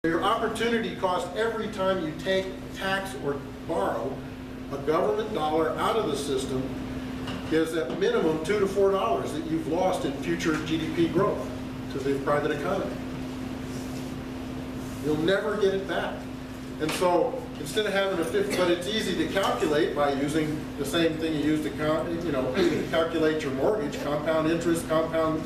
Your opportunity cost every time you take, tax, or borrow a government dollar out of the system is at minimum $2 to $4 that you've lost in future GDP growth to the private economy. You'll never get it back. And so instead of having a 50, but it's easy to calculate by using the same thing you use to calculate your mortgage. Compound interest, compound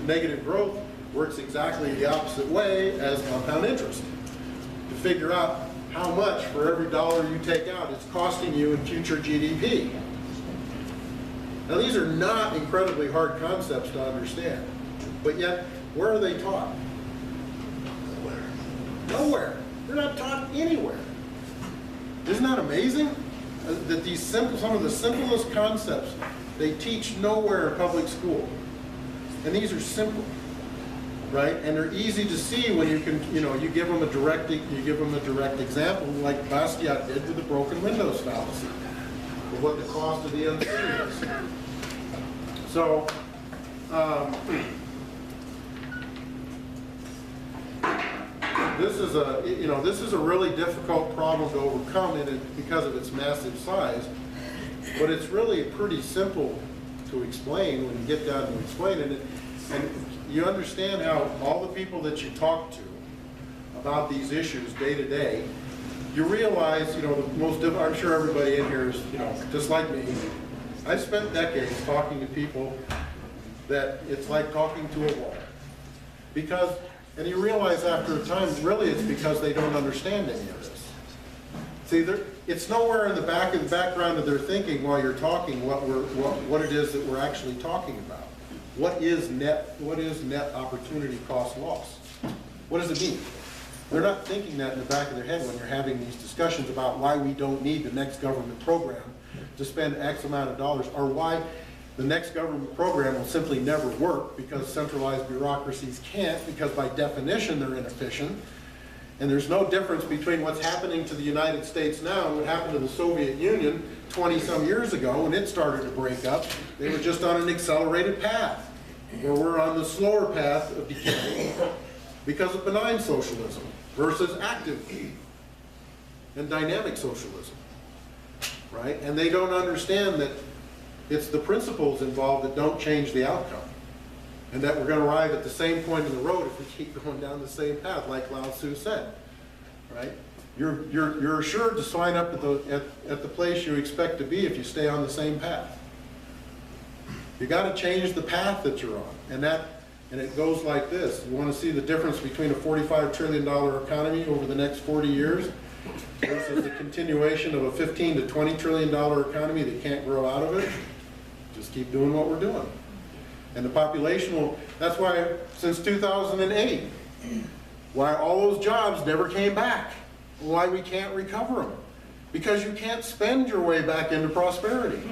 negative growth works exactly the opposite way as compound interest. To figure out how much for every dollar you take out it's costing you in future GDP. Now these are not incredibly hard concepts to understand, but yet where are they taught? Nowhere. They're not taught anywhere. Isn't that amazing? That these some of the simplest concepts they teach nowhere in public school. And these are simple, right? And they're easy to see when you can, you give them a direct example, like Bastiat did with the broken windows fallacy, of what the cost of the unseen is. So, this is a really difficult problem to overcome because of its massive size, but it's really pretty simple to explain when you get down to explaining it. And you understand how all the people that you talk to about these issues day to day, you realize, I'm sure everybody in here is, just like me. I've spent decades talking to people that it's like talking to a wall. And you realize after a time, really it's because they don't understand any of this. See, it's nowhere in the background of their thinking while you're talking what it is that we're actually talking about. What is net opportunity cost loss? What does it mean? They're not thinking that in the back of their head when you're having these discussions about why we don't need the next government program to spend X amount of dollars, or why the next government program will simply never work because centralized bureaucracies can't, because by definition they're inefficient. And there's no difference between what's happening to the United States now and what happened to the Soviet Union 20-some years ago when it started to break up. They were just on an accelerated path, where we're on the slower path of decay because of benign socialism versus active and dynamic socialism, right? And they don't understand that it's the principles involved that don't change the outcome, and that we're going to arrive at the same point in the road if we keep going down the same path, like Lao Tzu said, right? You're assured to sign up at the place you expect to be if you stay on the same path. You got to change the path that you're on, and it goes like this. You want to see the difference between a $45 trillion economy over the next 40 years versus the continuation of a $15 to $20 trillion economy that can't grow out of it? Just keep doing what we're doing. And the population will, that's why since 2008, why all those jobs never came back, why we can't recover them. Because you can't spend your way back into prosperity.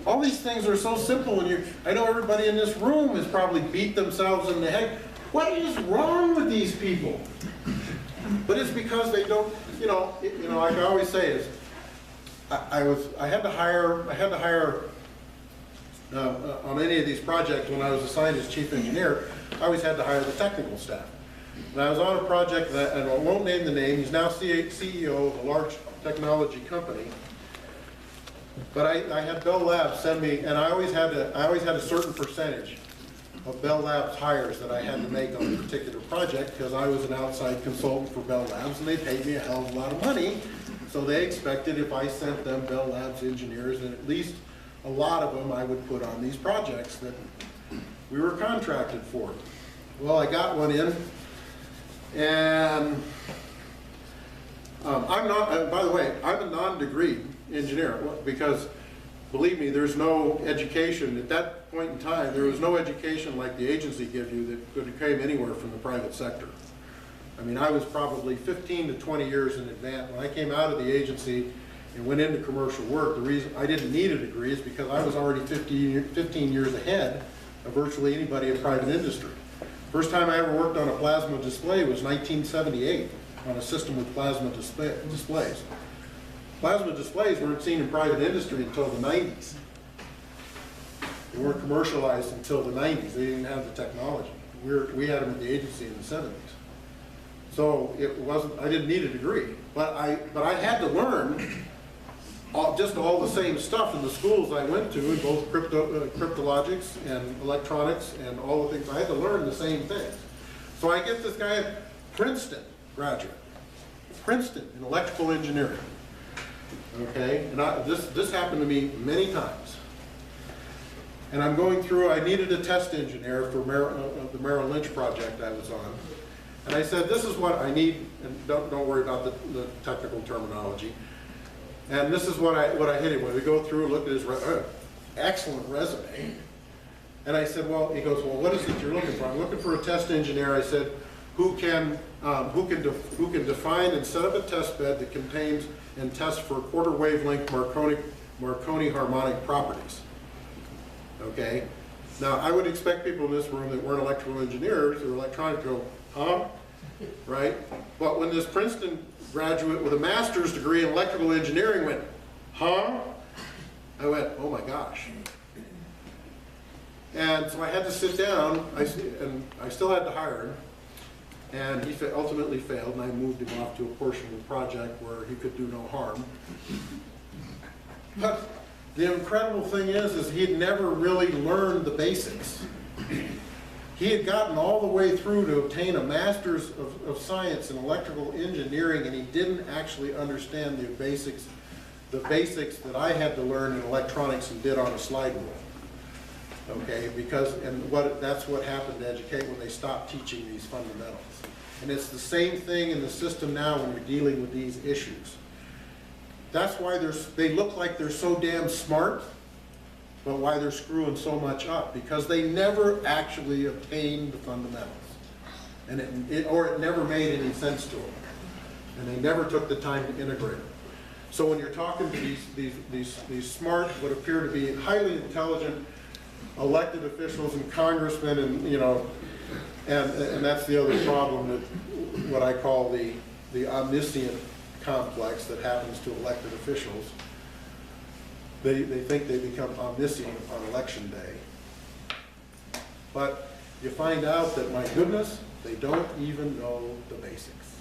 All these things are so simple, and I know everybody in this room has probably beat themselves in the head. What is wrong with these people? But it's because they don't, like I always say is, I had to hire on any of these projects when I was assigned as chief engineer, I always had to hire the technical staff. And I was on a project that, and I won't name the name, he's now CEO of a large technology company. But I had Bell Labs send me, and I always had a certain percentage of Bell Labs hires that I had to make on a particular project because I was an outside consultant for Bell Labs, and they paid me a hell of a lot of money. So they expected if I sent them Bell Labs engineers, and at least a lot of them I would put on these projects that we were contracted for. Well, I got one in, and I'm not, by the way, I'm a non-degree engineer because, believe me, there's no education. At that point in time, there was no education like the agency gives you that could have came anywhere from the private sector. I mean, I was probably 15 to 20 years in advance. When I came out of the agency and went into commercial work, the reason I didn't need a degree is because I was already 15 years ahead of virtually anybody in private industry. First time I ever worked on a plasma display was 1978 on a system with plasma displays. Plasma displays weren't seen in private industry until the 90s. They weren't commercialized until the 90s. They didn't have the technology. We had them at the agency in the 70s. So it wasn't, I didn't need a degree, but I had to learn just all the same stuff in the schools I went to, in both cryptologics and electronics and all the things. I had to learn the same things. So I get this guy at Princeton, graduate, Princeton in electrical engineering. Okay, and this happened to me many times. And I'm going through, I needed a test engineer for the Merrill Lynch project I was on. And I said, this is what I need, and don't worry about the technical terminology. And this is what I hit him with. We go through, look at his excellent resume. And I said, well, he goes, well, what is it you're looking for? I'm looking for a test engineer. I said, who can define and set up a test bed that contains and tests for quarter wavelength Marconi harmonic properties. Okay? Now, I would expect people in this room that weren't electrical engineers or electronics to go, huh? Right? But when this Princeton graduate with a master's degree in electrical engineering went, huh? I went, oh my gosh. And so I had to sit down, and I still had to hire him. And he ultimately failed, and I moved him off to a portion of the project where he could do no harm. But the incredible thing is he had never really learned the basics. He had gotten all the way through to obtain a master's of science in electrical engineering, and he didn't actually understand the basics that I had to learn in electronics and did on a slide rule. Okay, that's what happened to educate when they stopped teaching these fundamentals. And it's the same thing in the system now when you're dealing with these issues. That's why they look like they're so damn smart, but why they're screwing so much up, because they never actually obtained the fundamentals. And it never made any sense to them. And they never took the time to integrate them. So when you're talking to these smart, what appear to be highly intelligent elected officials and congressmen, and and that's the other problem with what I call the omniscient complex that happens to elected officials. They think they become omniscient on election day. But you find out that, my goodness, they don't even know the basics.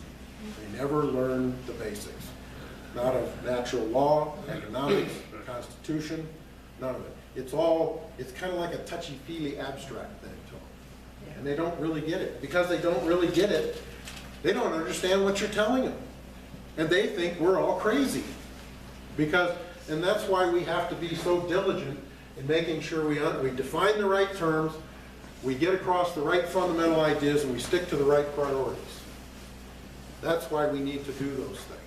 They never learn the basics. Not of natural law, economics, constitution, none of it. It's kind of like a touchy-feely abstract thing to them. And they don't really get it. Because they don't really get it, they don't understand what you're telling them. And they think we're all crazy. And that's why we have to be so diligent in making sure we define the right terms, we get across the right fundamental ideas, and we stick to the right priorities. That's why we need to do those things.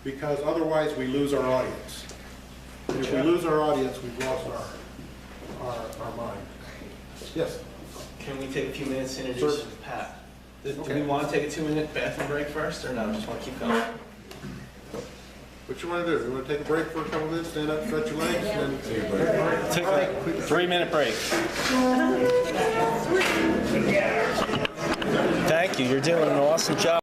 Because otherwise we lose our audience. And if we lose our audience, we've lost our mind. Yes? Can we take a few minutes to introduce Pat? Do we want to take a 2-minute bathroom break first, or no? Just want to keep going? What you want to do? You want to take a break for a couple minutes, stand up, stretch your legs, and then Take a 3-minute break. Thank you. You're doing an awesome job.